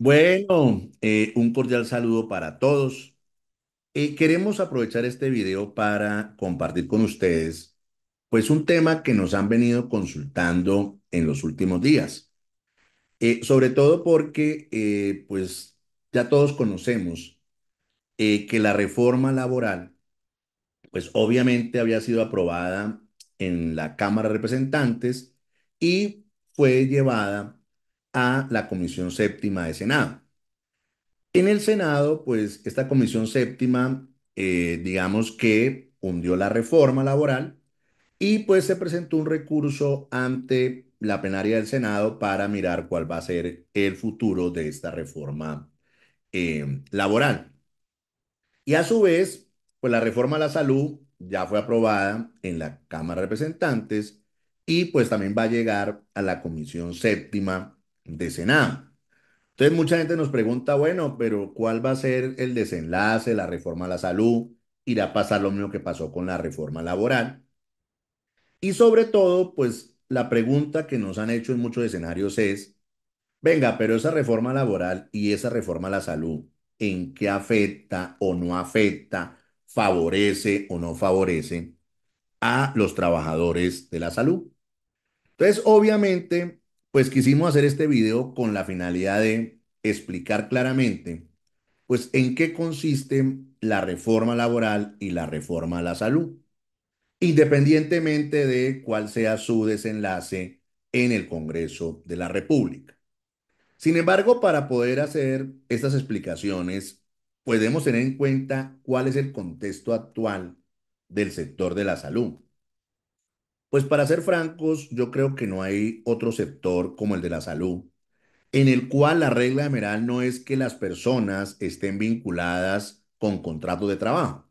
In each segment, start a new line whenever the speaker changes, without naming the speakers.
Bueno, un cordial saludo para todos. Queremos aprovechar este video para compartir con ustedes, pues un tema que nos han venido consultando en los últimos días. Sobre todo porque, pues ya todos conocemos que la reforma laboral, pues obviamente había sido aprobada en la Cámara de Representantes y fue llevada a la Comisión Séptima de Senado. En el Senado, pues esta comisión séptima, digamos que hundió la reforma laboral y pues se presentó un recurso ante la plenaria del Senado para mirar cuál va a ser el futuro de esta reforma laboral. Y a su vez, pues la reforma a la salud ya fue aprobada en la Cámara de Representantes y pues también va a llegar a la comisión séptima de Senado. Entonces mucha gente nos pregunta, bueno, pero ¿cuál va a ser el desenlace, la reforma a la salud? ¿Irá a pasar lo mismo que pasó con la reforma laboral? Y sobre todo, pues la pregunta que nos han hecho en muchos escenarios es, venga, pero esa reforma laboral y esa reforma a la salud, ¿en qué afecta o no afecta, favorece o no favorece a los trabajadores de la salud? Entonces, obviamente, pues quisimos hacer este video con la finalidad de explicar claramente, pues, en qué consiste la reforma laboral y la reforma a la salud, independientemente de cuál sea su desenlace en el Congreso de la República. Sin embargo, para poder hacer estas explicaciones, podemos tener en cuenta cuál es el contexto actual del sector de la salud. Pues para ser francos, yo creo que no hay otro sector como el de la salud, en el cual la regla general no es que las personas estén vinculadas con contratos de trabajo,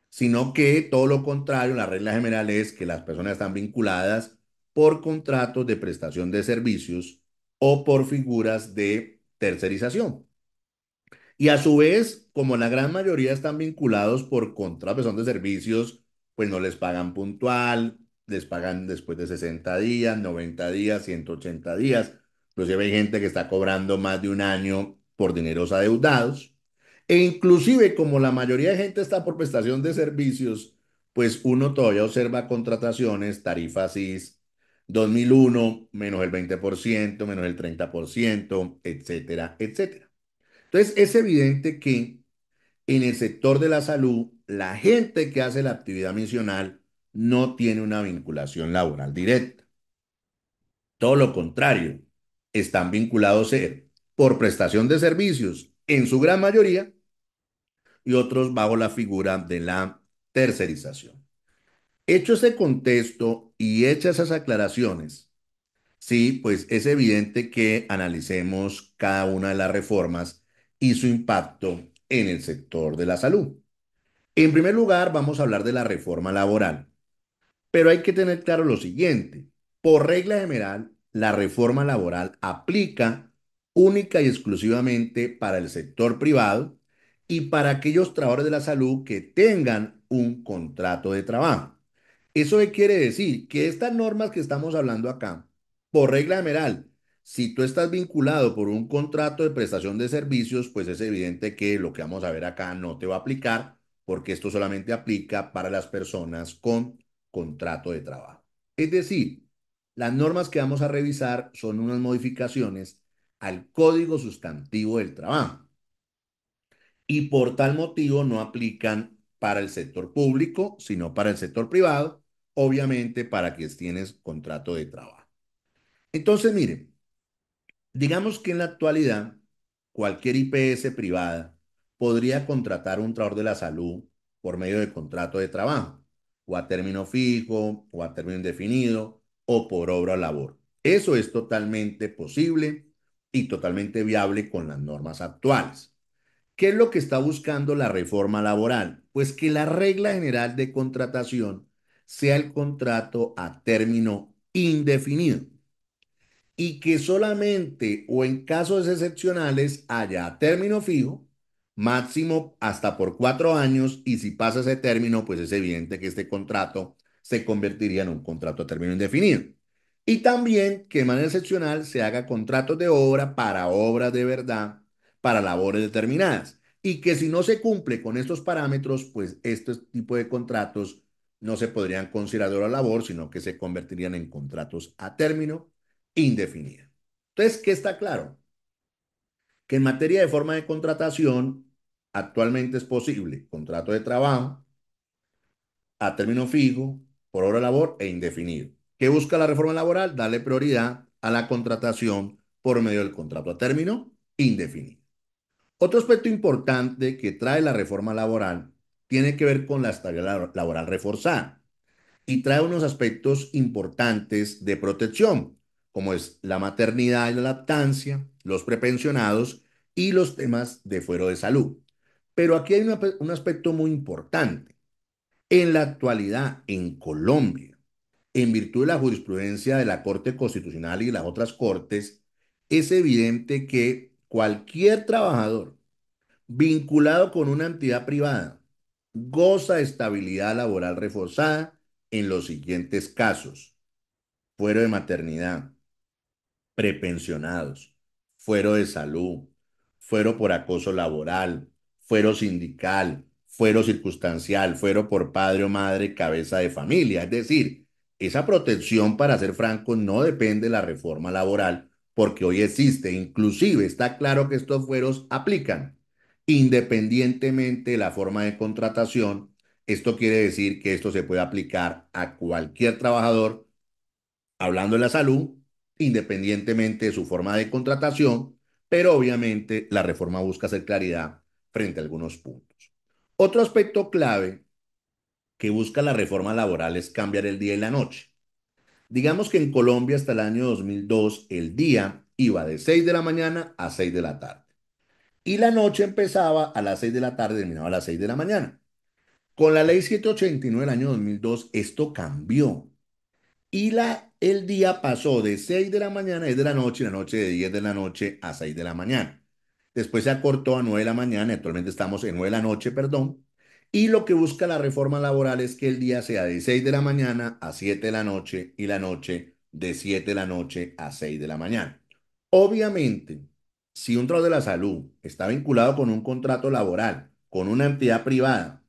sino que todo lo contrario, la regla general es que las personas están vinculadas por contratos de prestación de servicios o por figuras de tercerización. Y a su vez, como la gran mayoría están vinculados por contratos de servicios, pues no les pagan puntual, les pagan después de 60 días, 90 días, 180 días. Inclusive hay gente que está cobrando más de un año por dineros adeudados. E inclusive como la mayoría de gente está por prestación de servicios, pues uno todavía observa contrataciones, tarifas IS 2001 menos el 20%, menos el 30%, etcétera, etcétera. Entonces, es evidente que en el sector de la salud, la gente que hace la actividad misional no tiene una vinculación laboral directa. Todo lo contrario, están vinculados por prestación de servicios en su gran mayoría y otros bajo la figura de la tercerización. Hecho ese contexto y hechas esas aclaraciones, sí, pues es evidente que analicemos cada una de las reformas y su impacto en el sector de la salud. En primer lugar, vamos a hablar de la reforma laboral, pero hay que tener claro lo siguiente. Por regla general, la reforma laboral aplica única y exclusivamente para el sector privado y para aquellos trabajadores de la salud que tengan un contrato de trabajo. ¿Eso qué quiere decir? Que estas normas que estamos hablando acá, por regla general, si tú estás vinculado por un contrato de prestación de servicios, pues es evidente que lo que vamos a ver acá no te va a aplicar porque esto solamente aplica para las personas con contrato de trabajo. Es decir, las normas que vamos a revisar son unas modificaciones al Código Sustantivo del Trabajo y por tal motivo no aplican para el sector público, sino para el sector privado, obviamente para quienes tienes contrato de trabajo. Entonces, miren, digamos que en la actualidad cualquier IPS privada podría contratar a un trabajador de la salud por medio de contrato de trabajo, o a término fijo, o a término indefinido, o por obra o labor. Eso es totalmente posible y totalmente viable con las normas actuales. ¿Qué es lo que está buscando la reforma laboral? Pues que la regla general de contratación sea el contrato a término indefinido y que solamente o en casos excepcionales haya término fijo, máximo hasta por 4 años, y si pasa ese término, pues es evidente que este contrato se convertiría en un contrato a término indefinido. Y también que de manera excepcional se haga contratos de obra para obras de verdad, para labores determinadas. Y que si no se cumple con estos parámetros, pues este tipo de contratos no se podrían considerar de hora labor, sino que se convertirían en contratos a término indefinido. Entonces, ¿qué está claro? Que en materia de forma de contratación, actualmente es posible contrato de trabajo a término fijo, por hora labor e indefinido. ¿Qué busca la reforma laboral? Darle prioridad a la contratación por medio del contrato a término indefinido. Otro aspecto importante que trae la reforma laboral tiene que ver con la estabilidad laboral reforzada y trae unos aspectos importantes de protección, como es la maternidad y la lactancia, los prepensionados y los temas de fuero de salud. Pero aquí hay un aspecto muy importante. En la actualidad, en Colombia, en virtud de la jurisprudencia de la Corte Constitucional y de las otras cortes, es evidente que cualquier trabajador vinculado con una entidad privada goza de estabilidad laboral reforzada en los siguientes casos: fuero de maternidad, prepensionados, fuero de salud, fuero por acoso laboral, fuero sindical, fuero circunstancial, fuero por padre o madre cabeza de familia. Es decir, esa protección, para ser franco, no depende de la reforma laboral, porque hoy existe. Inclusive está claro que estos fueros aplican independientemente de la forma de contratación. Esto quiere decir que esto se puede aplicar a cualquier trabajador, hablando de la salud, independientemente de su forma de contratación, pero obviamente la reforma busca hacer claridad frente a algunos puntos. Otro aspecto clave que busca la reforma laboral es cambiar el día y la noche. Digamos que en Colombia hasta el año 2002 el día iba de 6 de la mañana a 6 de la tarde y la noche empezaba a las 6 de la tarde y terminaba a las 6 de la mañana. Con la ley 789 del año 2002 esto cambió. Y el día pasó de 6 de la mañana a 10 de la noche, y la noche de 10 de la noche a 6 de la mañana. Después se acortó a 9 de la mañana, actualmente estamos en 9 de la noche, perdón. Y lo que busca la reforma laboral es que el día sea de 6 de la mañana a 7 de la noche y la noche de 7 de la noche a 6 de la mañana. Obviamente, si un trabajador de la salud está vinculado con un contrato laboral, con una entidad privada,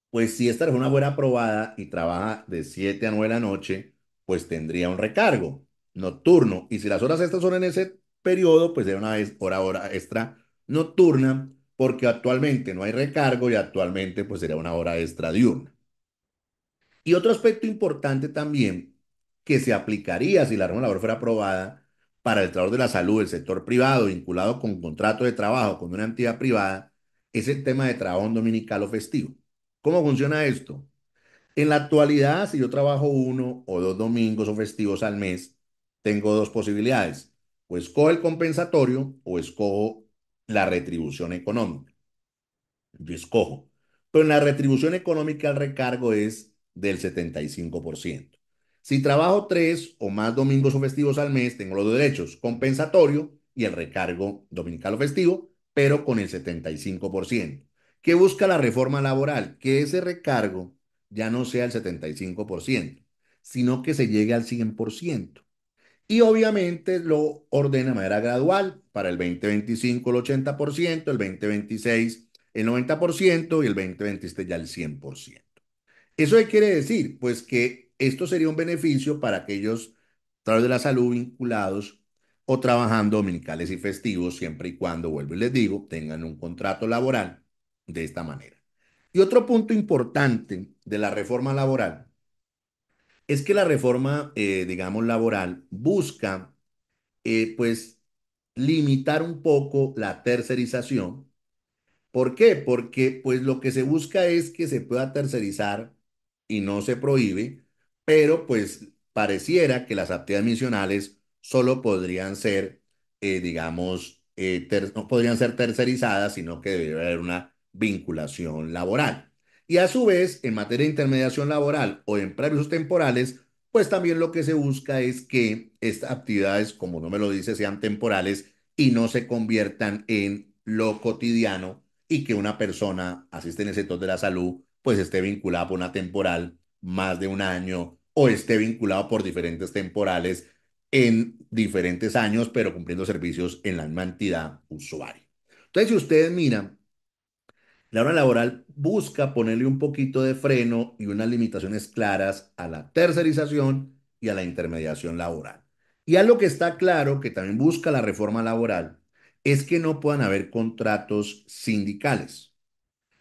pues si esta persona fuera aprobada y trabaja de 7 a 9 de la noche, pues tendría un recargo nocturno. Y si las horas extras son en ese periodo, pues sería una vez hora extra nocturna, porque actualmente no hay recargo y actualmente pues sería una hora extra diurna. Y otro aspecto importante también que se aplicaría si la reforma laboral fuera aprobada para el trabajador de la salud del sector privado vinculado con contrato de trabajo con una entidad privada es el tema de trabajo en dominical o festivo. ¿Cómo funciona esto? En la actualidad, si yo trabajo 1 o 2 domingos o festivos al mes, tengo dos posibilidades: o escojo el compensatorio o escojo la retribución económica. Yo escojo. Pero en la retribución económica el recargo es del 75%. Si trabajo 3 o más domingos o festivos al mes, tengo los dos derechos: compensatorio y el recargo dominical o festivo, pero con el 75%. ¿Qué busca la reforma laboral? Que ese recargo ya no sea el 75%, sino que se llegue al 100%. Y obviamente lo ordena de manera gradual: para el 2025 el 80%, el 2026 el 90% y el 2027 ya el 100%. ¿Eso qué quiere decir? Pues que esto sería un beneficio para aquellos trabajadores de la salud vinculados o trabajando dominicales y festivos, siempre y cuando, vuelvo y les digo, tengan un contrato laboral de esta manera. Y otro punto importante de la reforma laboral es que la reforma, digamos, laboral busca pues limitar un poco la tercerización. ¿Por qué? Porque pues lo que se busca es que se pueda tercerizar y no se prohíbe, pero pues pareciera que las actividades misionales solo podrían ser, digamos, no podrían ser tercerizadas, sino que debería haber una vinculación laboral. Y a su vez, en materia de intermediación laboral o en permisos temporales, pues también lo que se busca es que estas actividades, como no me lo dice, sean temporales y no se conviertan en lo cotidiano, y que una persona asiste en el sector de la salud pues esté vinculada por una temporal más de un año o esté vinculado por diferentes temporales en diferentes años, pero cumpliendo servicios en la misma entidad usuaria. Entonces, si ustedes miran, la hora laboral busca ponerle un poquito de freno y unas limitaciones claras a la tercerización y a la intermediación laboral. Y algo que está claro, que también busca la reforma laboral, es que no puedan haber contratos sindicales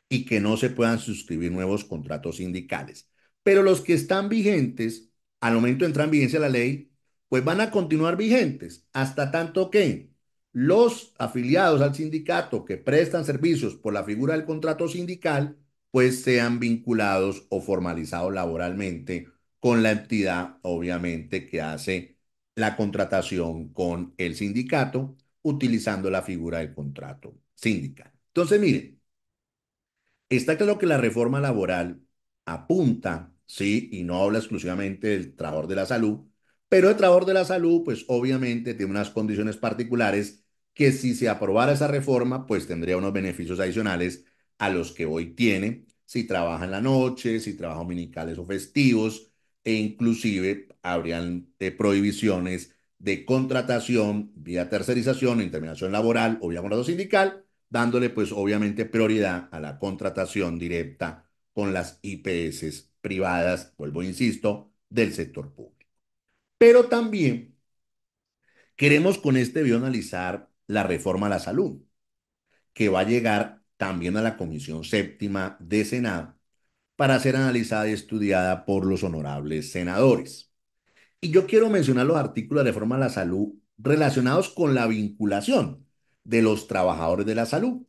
y que no se puedan suscribir nuevos contratos sindicales. Pero los que están vigentes, al momento de entrar en vigencia la ley, pues van a continuar vigentes hasta tanto que los afiliados al sindicato que prestan servicios por la figura del contrato sindical, pues sean vinculados o formalizados laboralmente con la entidad, obviamente, que hace la contratación con el sindicato, utilizando la figura del contrato sindical. Entonces, miren, está claro que la reforma laboral apunta, sí, y no habla exclusivamente del trabajador de la salud, pero el trabajador de la salud, pues obviamente tiene unas condiciones particulares que si se aprobara esa reforma, pues tendría unos beneficios adicionales a los que hoy tiene, si trabaja en la noche, si trabaja dominicales o festivos, e inclusive habrían prohibiciones de contratación vía tercerización, interminación laboral o vía contrato sindical, dándole pues obviamente prioridad a la contratación directa con las IPS privadas, vuelvo, insisto, del sector público. Pero también queremos con este video analizar la reforma a la salud, que va a llegar también a la Comisión Séptima de Senado para ser analizada y estudiada por los honorables senadores. Y yo quiero mencionar los artículos de reforma a la salud relacionados con la vinculación de los trabajadores de la salud.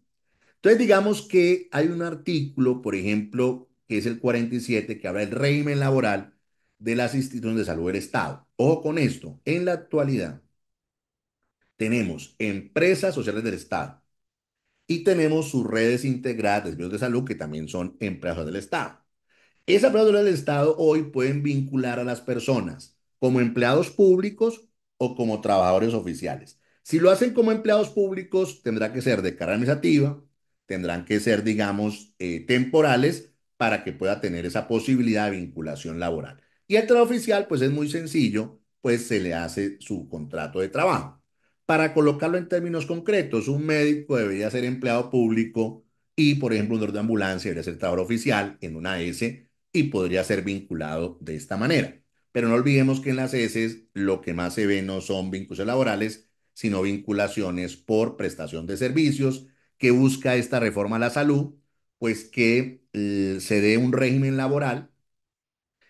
Entonces, digamos que hay un artículo, por ejemplo, que es el 47, que habla del régimen laboral de las instituciones de salud del Estado. Ojo con esto, en la actualidad tenemos empresas sociales del Estado y tenemos sus redes integradas de servicios de salud que también son empresas del Estado. Esas operadoras del Estado hoy pueden vincular a las personas como empleados públicos o como trabajadores oficiales. Si lo hacen como empleados públicos, tendrá que ser de carrera administrativa, tendrán que ser, digamos, temporales para que pueda tener esa posibilidad de vinculación laboral. Y el trabajo oficial, pues es muy sencillo, pues se le hace su contrato de trabajo. Para colocarlo en términos concretos, un médico debería ser empleado público y, por ejemplo, un doctor de ambulancia debería ser trabajador oficial en una S y podría ser vinculado de esta manera. Pero no olvidemos que en las heces lo que más se ve no son vínculos laborales, sino vinculaciones por prestación de servicios que busca esta reforma a la salud, pues que se dé un régimen laboral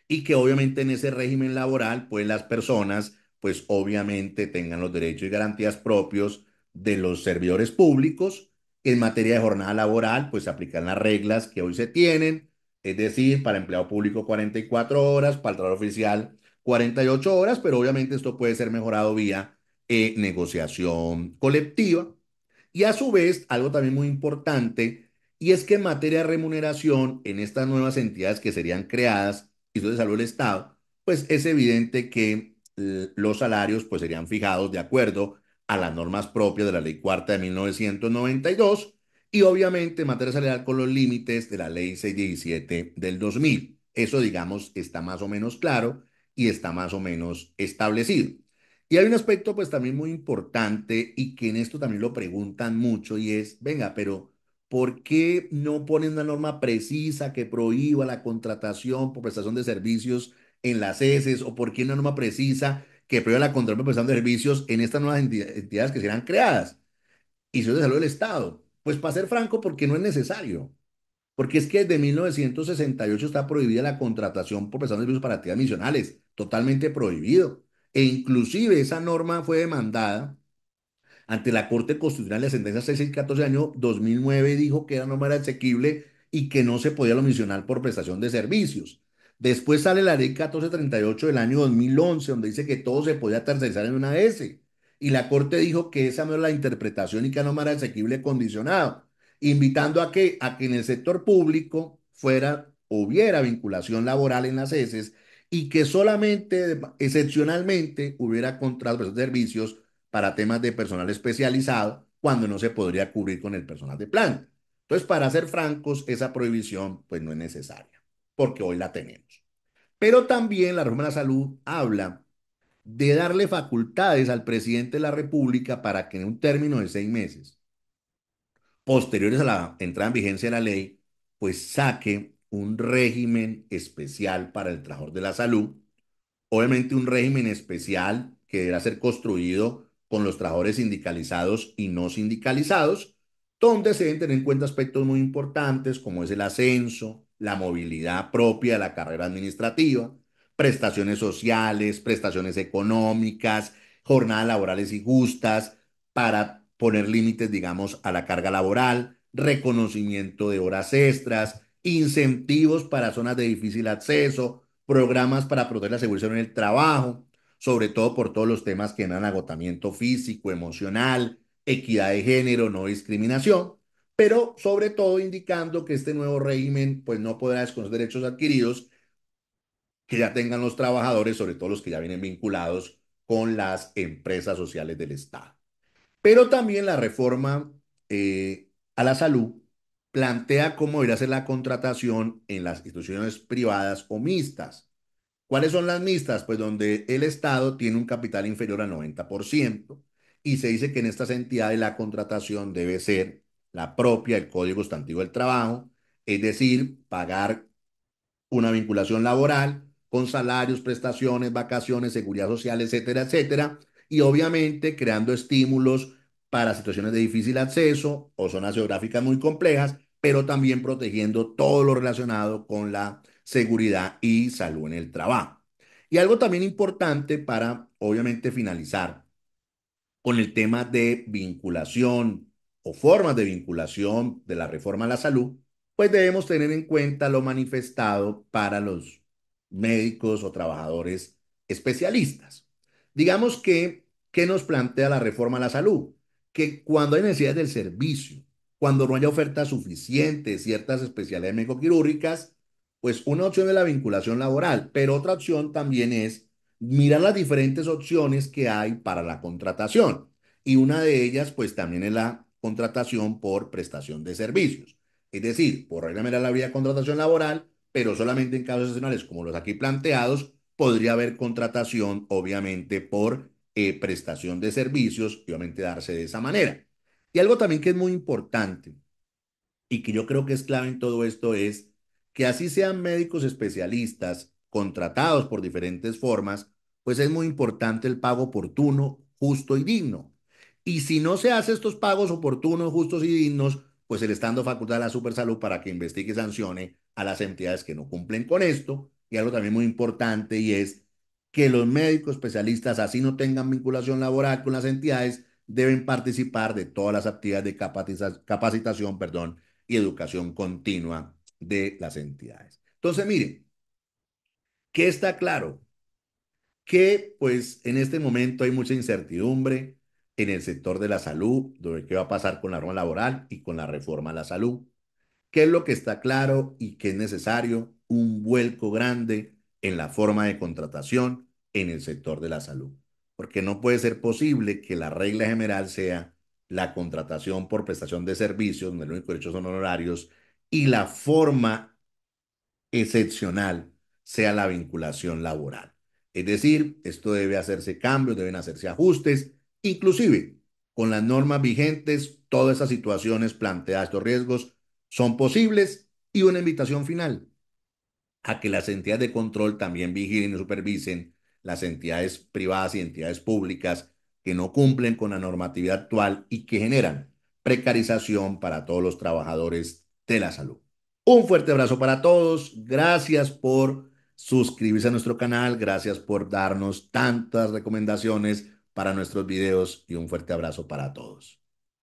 y que obviamente en ese régimen laboral, pues las personas, pues obviamente tengan los derechos y garantías propios de los servidores públicos. En materia de jornada laboral, pues se aplican las reglas que hoy se tienen, es decir, para empleado público 44 horas, para el trabajo oficial 48 horas, pero obviamente esto puede ser mejorado vía negociación colectiva. Y a su vez, algo también muy importante, y es que en materia de remuneración, en estas nuevas entidades que serían creadas, y eso de salud del Estado, pues es evidente que los salarios pues serían fijados de acuerdo a las normas propias de la Ley Cuarta de 1992 y obviamente en materia salarial con los límites de la Ley 617 del 2000. Eso, digamos, está más o menos claro y está más o menos establecido. Y hay un aspecto pues también muy importante y que en esto también lo preguntan mucho y es, venga, pero ¿por qué no ponen una norma precisa que prohíba la contratación por prestación de servicios en las heces? ¿O por qué una norma precisa que prohíba la contratación por prestación de servicios en estas nuevas entidades que serán creadas? Y eso de salud del Estado. Pues para ser franco, porque no es necesario. Porque es que desde 1968 está prohibida la contratación por prestación de servicios para actividades misionales, totalmente prohibido. E inclusive esa norma fue demandada ante la Corte Constitucional. La sentencia 6614 año 2009 dijo que la norma era asequible y que no se podía lo misionar por prestación de servicios. Después sale la ley 1438 del año 2011, donde dice que todo se podía tercerizar en una S. Y la Corte dijo que esa no era la interpretación y que la norma era asequible condicionado, invitando a que en el sector público fuera, hubiera vinculación laboral en las S y que solamente, excepcionalmente, hubiera contratos de servicios para temas de personal especializado cuando no se podría cubrir con el personal de planta. Entonces, para ser francos, esa prohibición pues no es necesaria, porque hoy la tenemos. Pero también la reforma de la salud habla de darle facultades al presidente de la República para que en un término de 6 meses, posteriores a la entrada en vigencia de la ley, pues saque un régimen especial para el trabajador de la salud. Obviamente un régimen especial que deberá ser construido con los trabajadores sindicalizados y no sindicalizados, donde se deben tener en cuenta aspectos muy importantes como es el ascenso, la movilidad propia de la carrera administrativa, prestaciones sociales, prestaciones económicas, jornadas laborales y justas para poner límites, digamos, a la carga laboral, reconocimiento de horas extras, incentivos para zonas de difícil acceso, programas para proteger la seguridad en el trabajo, sobre todo por todos los temas que dan agotamiento físico, emocional, equidad de género, no discriminación, pero sobre todo indicando que este nuevo régimen pues no podrá desconocer derechos adquiridos que ya tengan los trabajadores, sobre todo los que ya vienen vinculados con las empresas sociales del Estado. Pero también la reforma a la salud plantea cómo debería ser la contratación en las instituciones privadas o mixtas. ¿Cuáles son las mixtas? Pues donde el Estado tiene un capital inferior al 90% y se dice que en estas entidades la contratación debe ser la propia del Código Sustantivo del Trabajo, es decir, pagar una vinculación laboral con salarios, prestaciones, vacaciones, seguridad social, etcétera, etcétera, y obviamente creando estímulos para situaciones de difícil acceso o zonas geográficas muy complejas, pero también protegiendo todo lo relacionado con la seguridad y salud en el trabajo. Y algo también importante para, obviamente, finalizar con el tema de vinculación o formas de vinculación de la reforma a la salud, pues debemos tener en cuenta lo manifestado para los médicos o trabajadores especialistas. Digamos que, ¿qué nos plantea la reforma a la salud? Que cuando hay necesidades del servicio, cuando no haya oferta suficiente de ciertas especialidades médico-quirúrgicas, pues una opción es la vinculación laboral, pero otra opción también es mirar las diferentes opciones que hay para la contratación. Y una de ellas, pues también es la contratación por prestación de servicios. Es decir, por regla general habría contratación laboral, pero solamente en casos excepcionales como los aquí planteados, podría haber contratación, obviamente, por prestación de servicios y obviamente darse de esa manera. Y algo también que es muy importante y que yo creo que es clave en todo esto es que así sean médicos especialistas contratados por diferentes formas, pues es muy importante el pago oportuno, justo y digno. Y si no se hace estos pagos oportunos, justos y dignos, pues el estando facultad de la Supersalud para que investigue y sancione a las entidades que no cumplen con esto. Y algo también muy importante y es que los médicos especialistas, así no tengan vinculación laboral con las entidades, deben participar de todas las actividades de capacitación, perdón, y educación continua de las entidades. Entonces, miren, ¿qué está claro? Que pues en este momento hay mucha incertidumbre en el sector de la salud, de qué va a pasar con la reforma laboral y con la reforma a la salud. ¿Qué es lo que está claro y que es necesario? Un vuelco grande en la forma de contratación en el sector de la salud. Porque no puede ser posible que la regla general sea la contratación por prestación de servicios, donde el único derecho son honorarios, y la forma excepcional sea la vinculación laboral. Es decir, esto debe hacerse cambios, deben hacerse ajustes, inclusive con las normas vigentes, todas esas situaciones planteadas, estos riesgos son posibles y una invitación final a que las entidades de control también vigilen y supervisen las entidades privadas y entidades públicas que no cumplen con la normatividad actual y que generan precarización para todos los trabajadores de la salud. Un fuerte abrazo para todos. Gracias por suscribirse a nuestro canal. Gracias por darnos tantas recomendaciones para nuestros videos y un fuerte abrazo para todos.